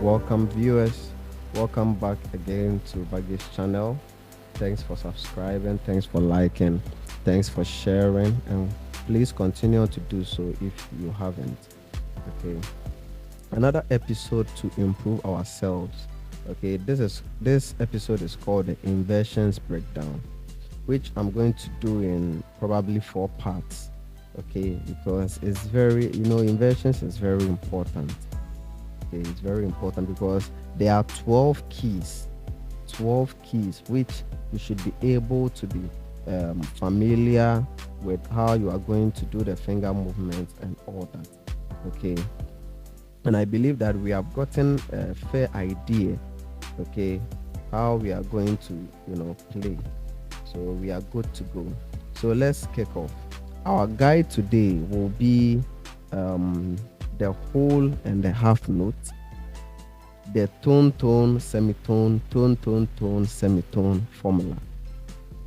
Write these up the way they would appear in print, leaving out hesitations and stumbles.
Welcome, viewers. Welcome back again to Baggy's channel. Thanks for subscribing. Thanks for liking. Thanks for sharing. And please continue to do so if you haven't. Okay. Another episode to improve ourselves. Okay. This episode is called the Inversions Breakdown, which I'm going to do in probably 4 parts. Okay, because it's very, inversions is very important. Okay, it's very important because there are 12 keys, 12 keys which you should be able to be familiar with how you are going to do the finger movements and all that. Okay, and I believe that we have gotten a fair idea, okay, how we are going to play. So we are good to go. So let's kick off. Our guide today will be the whole and the half note, the tone, semitone, tone, semitone formula.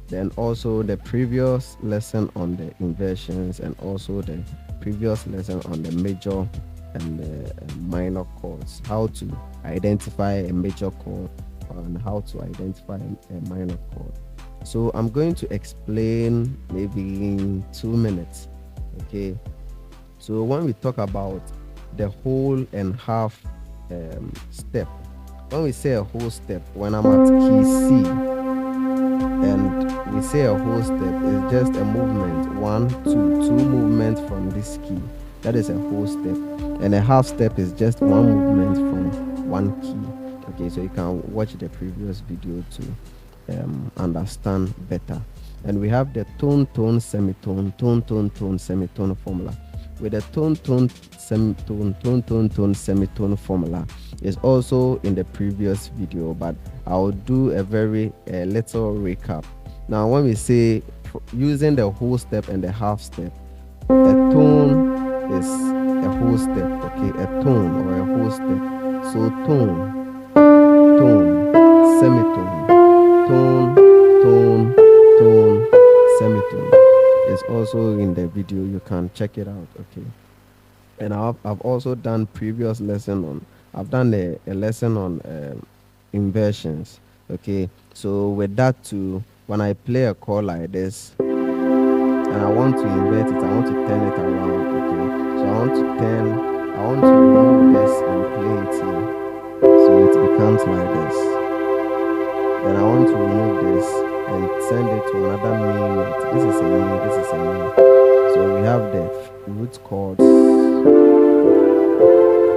Then also the previous lesson on the inversions, and also the previous lesson on the major and the minor chords, how to identify a major chord and how to identify a minor chord. So I'm going to explain maybe in 2 minutes. Okay, so when we talk about the whole and half step, when we say a whole step, when I'm at key C and we say a whole step, it's just a movement, two movements from this key. That is a whole step. And a half step is just one movement from one key. Okay, so you can watch the previous video to understand better. And we have the tone, semitone, tone, semitone formula. With the tone, semitone, semitone formula is also in the previous video, but I'll do a very little recap. Now, when we say using the whole step and the half step, a tone is a whole step, okay, a tone or a whole step. So tone, semitone, tone, semitone is also in the video. You can check it out. Okay, and I've also done previous lesson on. I've done a lesson on inversions. Okay, so with that too, when I play a chord like this and I want to invert it, I want to turn it around. Okay, so I want to remove this and play it here, so it becomes like this. Then I want to remove this and send it to another main note. This is a mi, this is a mi. So we have the root chords,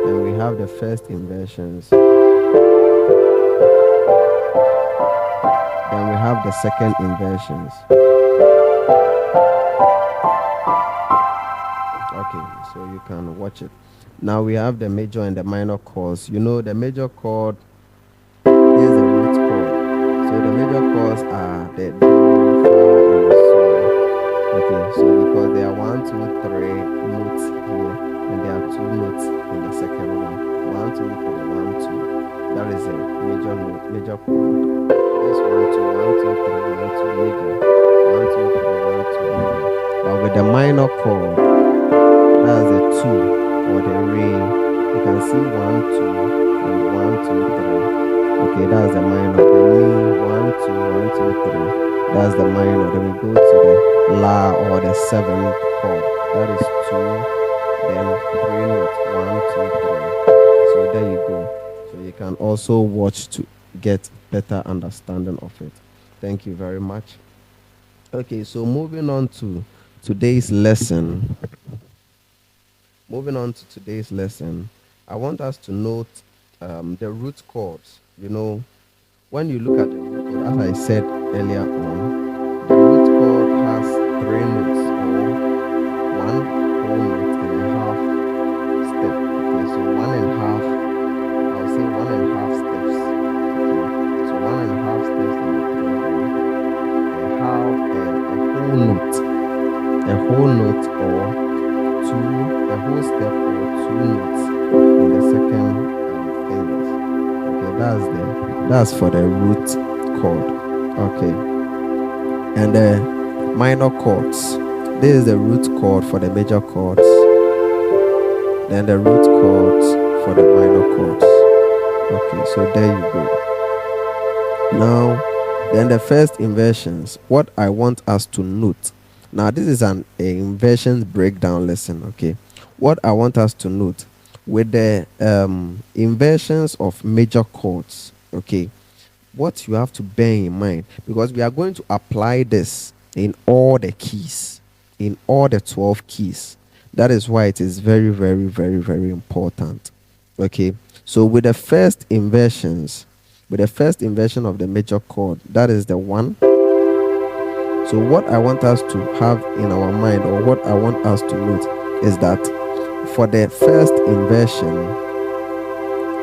and we have the first inversions. Then we have the second inversions. Okay, so you can watch it. Now we have the major and the minor chords. The major chord is the root chord. So the major chords are the do, fa, and the sol. Okay, so because there are 1, 2, 3 notes here, and there are 2 notes in the second one. 1, 2, 3, 1, 2. That is a major note, major chord. This 1, 2, 1, 2, 3, 1, 2, major. 1, 2, 3, 1, 2, major. But with the minor chord, that's the 2 or the re. You can see 1, 2, and 1, 2, 3. Okay, that's the minor. The mi, 1, 2, 1, 2, 3. That's the minor. Then we go to the la or the 7th chord. That is 2. Then 3 notes. 1, 2, 3. So there you go. So you can also watch to get better understanding of it. Thank you very much. Okay, so moving on to today's lesson. I want us to note the root chords. When you look at the root chord, as I said earlier on, the root chord has 3 notes, or 1 whole note and a half step. Okay, so 1 and a half, I'll say 1 and a half steps. Okay, so 1 and a half steps in the third one, a whole note, or a whole step or 2 notes in the second fingers. Okay, that's for the root chord. Okay, and the minor chords. This is the root chord for the major chords. Then the root chords for the minor chords. Okay, so there you go. Now, then the first inversions, what I want us to note. Now, this is an inversions breakdown lesson, okay? What I want us to note with the inversions of major chords, okay? What you have to bear in mind, because we are going to apply this in all the keys, in all the 12 keys. That is why it is very, very, very, very important. Okay, so with the first inversion of the major chord, that is the one. So what I want us to have in our mind, or what I want us to note, is that for the first inversion,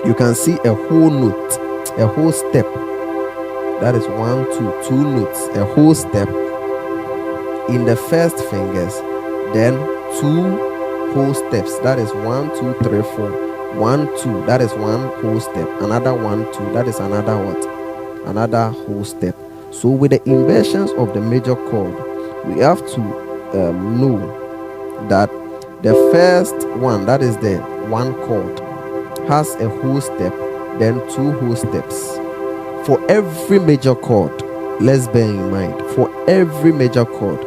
you can see a whole note, a whole step. That is one, two notes, a whole step in the first fingers, then two whole steps. That is 1, 2, 3, 4. 1, 2, that is one whole step. Another 1, 2, that is another what? Another whole step. So with the inversions of the major chord, we have to know that the first one, that is the one chord, has a whole step, then two whole steps. For every major chord, let's bear in mind, for every major chord,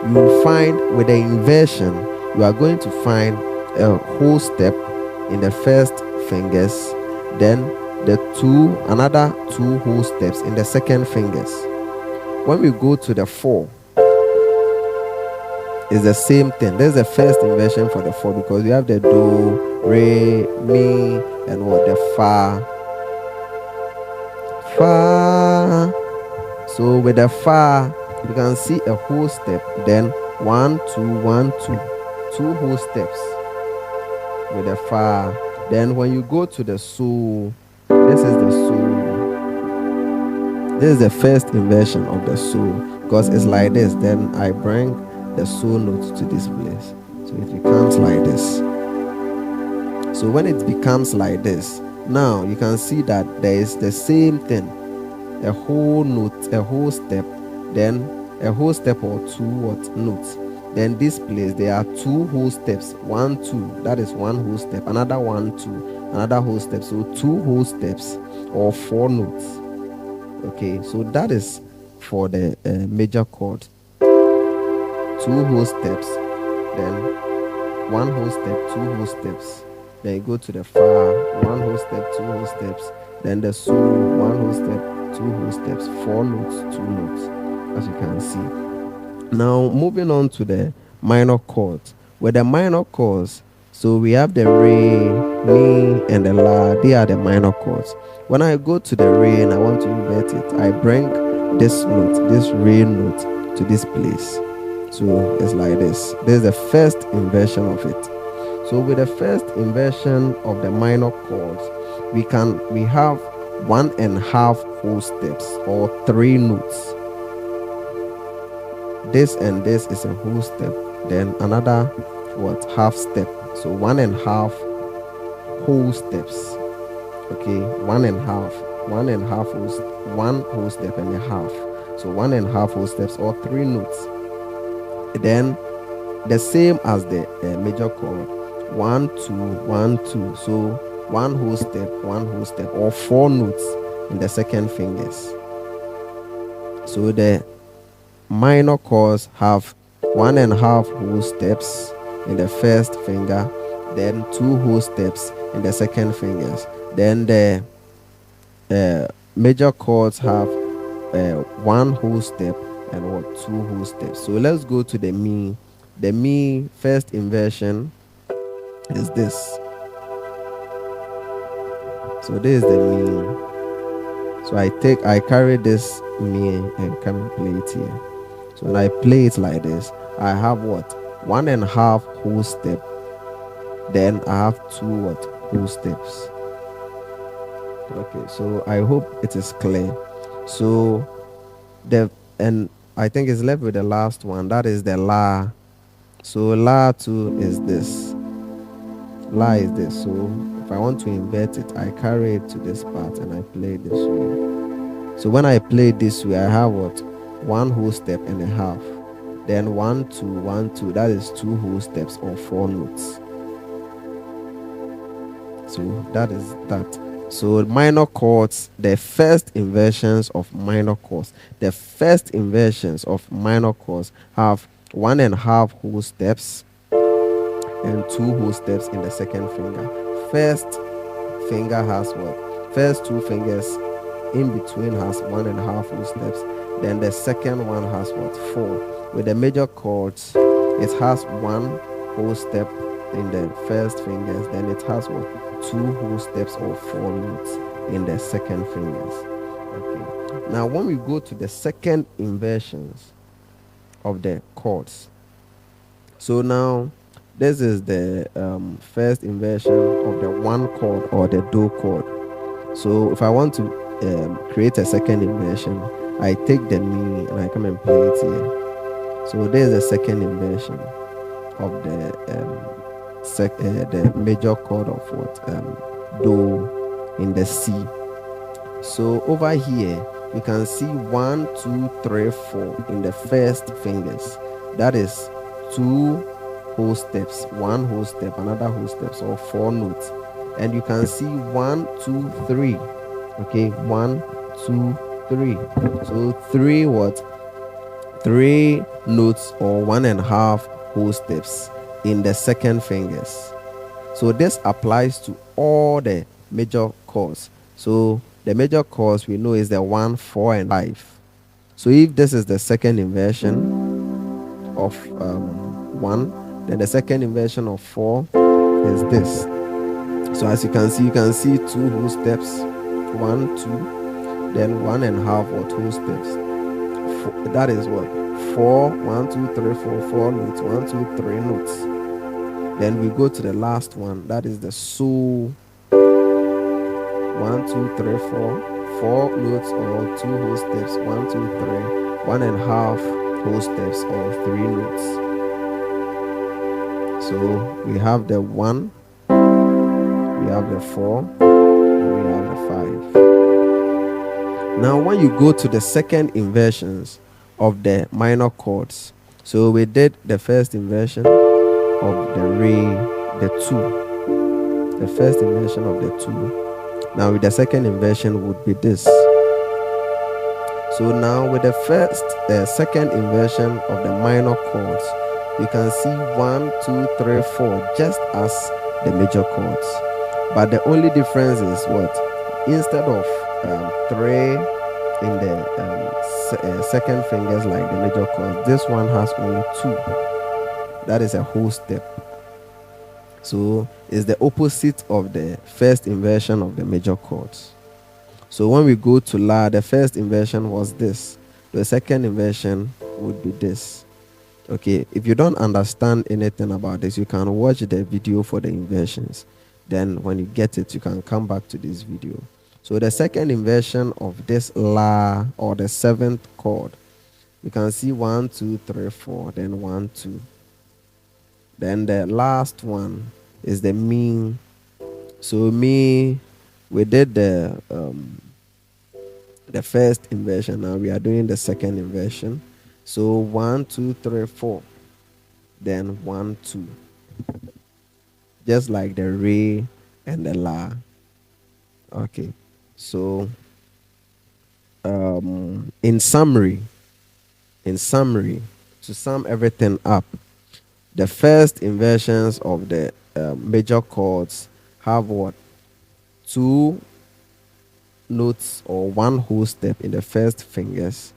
you will find with the inversion, you are going to find a whole step in the first fingers, then another two whole steps in the second fingers. When we go to the 4, it's the same thing. There's the first inversion for the 4, because we have the do, re, mi, and what? The fa. Fa. So with the fa, you can see a whole step, then 1, 2, 1, 2, two whole steps with the fa. Then when you go to the so, this is the so. This is the first inversion of the so, because it's like this. Then I bring the so note to this place, so it becomes like this. So when it becomes like this, now you can see that there is the same thing, a whole note, a whole step, then a whole step or two notes. Then this place there are two whole steps, 1, 2, that is one whole step, another 1, 2, another whole step. So two whole steps or 4 notes. Okay, so that is for the major chord. Two whole steps, then one whole step, two whole steps. Then you go to the fa, one whole step, two whole steps. Then the so, one whole step, two whole steps, 4 notes, 2 notes, as you can see. Now moving on to the minor chords. With the minor chords, so we have the re, mi, and the la. They are the minor chords. When I go to the re and I want to invert it, I bring this note, this re note, to this place. So it's like this. This is the first inversion of it. So with the first inversion of the minor chords, we have 1.5 whole steps or 3 notes. This and this is a whole step, then another half step. So 1.5 whole steps. Okay, 1.5, 1 whole step and a half. So 1.5 whole steps or 3 notes. Then the same as the major chord, 1, 2, 1, 2. So 1 whole step, or 4 notes in the second fingers. So the minor chords have 1.5 whole steps in the first finger, then 2 whole steps in the second fingers. Then the major chords have 1 whole step and 2 whole steps. So let's go to the mi. The mi first inversion is this. So this is the mi. So I carry this mi and come and play it here. So when I play it like this, I have 1.5 whole step. Then I have 2 whole steps. Okay, so I hope it is clear. So and I think it's left with the last one, that is the la. So la too is this. La is this. So if I want to invert it, I carry it to this part and I play this way. So when I play this way, I have 1 whole step and a half. Then 1, 2, 1, 2. That is 2 whole steps or 4 notes. So that is that. So minor chords, the first inversions of minor chords, have 1.5 whole steps and 2 whole steps in the second finger. First finger has what? First 2 fingers in between has 1.5 whole steps. Then the second one has what? 4. With the major chords, it has 1 whole step in the first fingers. Then it has what? 2 whole steps or 4 notes in the second fingers. Okay. Now, when we go to the second inversions of the chords, so now this is the first inversion of the 1 chord or the do chord. So if I want to create a second inversion, I take the mi and I come and play it here. So there's a second inversion of the major chord of what? Do in the C. So over here you can see 1, 2, 3, 4 in the first fingers. That is 2 whole steps, 1 whole step, another whole step, so 4 notes. And you can see 1, 2, 3. Okay, 1, 2, 3. So 3 what? 3 notes or 1.5 whole steps in the second fingers. So this applies to all the major chords. So the major chords we know is the 1, 4, and 5. So if this is the second inversion of 1, then the second inversion of 4 is this. So as you can see 2 whole steps, 1, 2, then 1.5 or 2 steps. That is what? 4, 1, 2, 3, 4, 4 notes, 1, 2, 3 notes. Then we go to the last one, that is the so. 1, 2, 3, 4, 4 notes or 2 whole steps, 1, 2, 3, 1.5 whole steps or 3 notes. So we have the 1, we have the 4, and we have the 5. Now when you go to the second inversions of the minor chords, so we did the first inversion of the re, the 2, the first inversion of the 2. Now with the second inversion would be this. So now with the second inversion of the minor chords, you can see 1, 2, 3, 4 just as the major chords. But the only difference is what? Instead of 3 in the second fingers like the major chords, this one has only 2. That is a whole step. So it's the opposite of the first inversion of the major chords. So when we go to La, the first inversion was this. The second inversion would be this. Okay, if you don't understand anything about this, you can watch the video for the inversions. Then when you get it, you can come back to this video. So the second inversion of this La or the 7th chord, you can see 1, 2, 3, 4, then 1, 2. Then the last one is the mi. So mi, we did the first inversion. Now we are doing the second inversion. So 1, 2, 3, 4. Then 1, 2. Just like the re and the la. Okay. So in summary, to sum everything up, the first inversions of the major chords have what? 2 notes or 1 whole step in the first fingers,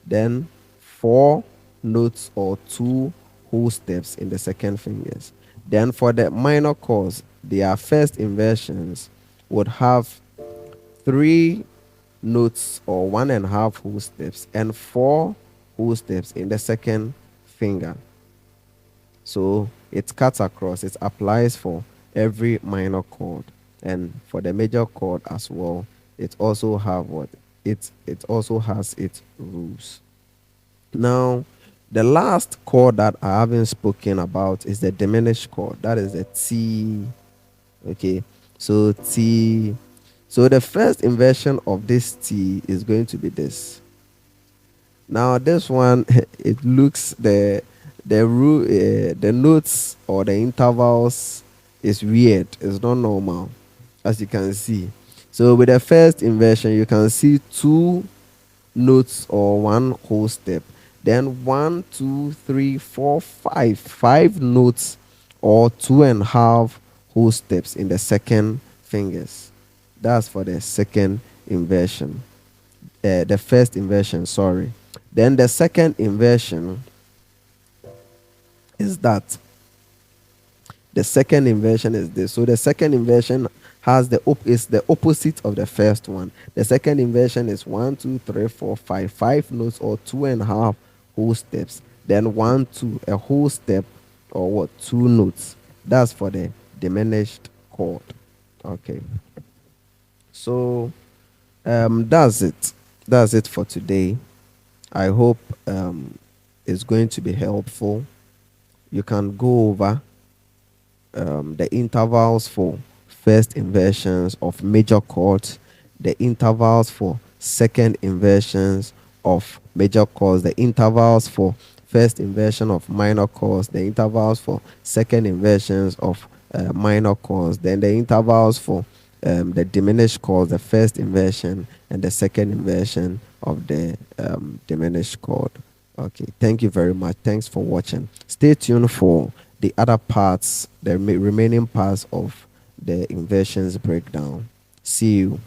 then 4 notes or 2 whole steps in the second fingers. Then for the minor chords, their first inversions would have 3 notes or 1.5 whole steps and 4 whole steps in the second finger. So it cuts across, it applies for every minor chord, and for the major chord as well. It also have what? It also has its rules. Now, the last chord that I haven't spoken about is the diminished chord. That is the T. Okay, so T. So the first inversion of this T is going to be this. Now this one, it looks the notes or the intervals is weird. It's not normal, as you can see. So with the first inversion, you can see two notes or one whole step. Then one, two, three, four, five. Five notes or two and a half whole steps in the second fingers. That's for the second inversion. The first inversion, sorry. Then the second inversion is that the second inversion is this. So the second inversion has is the opposite of the first one. The second inversion is one, two, three, four, five. Five notes or two and a half whole steps. Then one, two, a whole step or what? Two notes. That's for the diminished chord. Okay. So that's it. That's it for today. I hope it's going to be helpful. You can go over the intervals for first inversions of major chords, the intervals for second inversions of major chords, the intervals for first inversion of minor chords, the intervals for second inversions of minor chords, then the intervals for the diminished chords, the first inversion and the second inversion of the diminished chord. Okay, thank you very much. Thanks for watching. Stay tuned for the other parts, the remaining parts of the inversions breakdown. See you.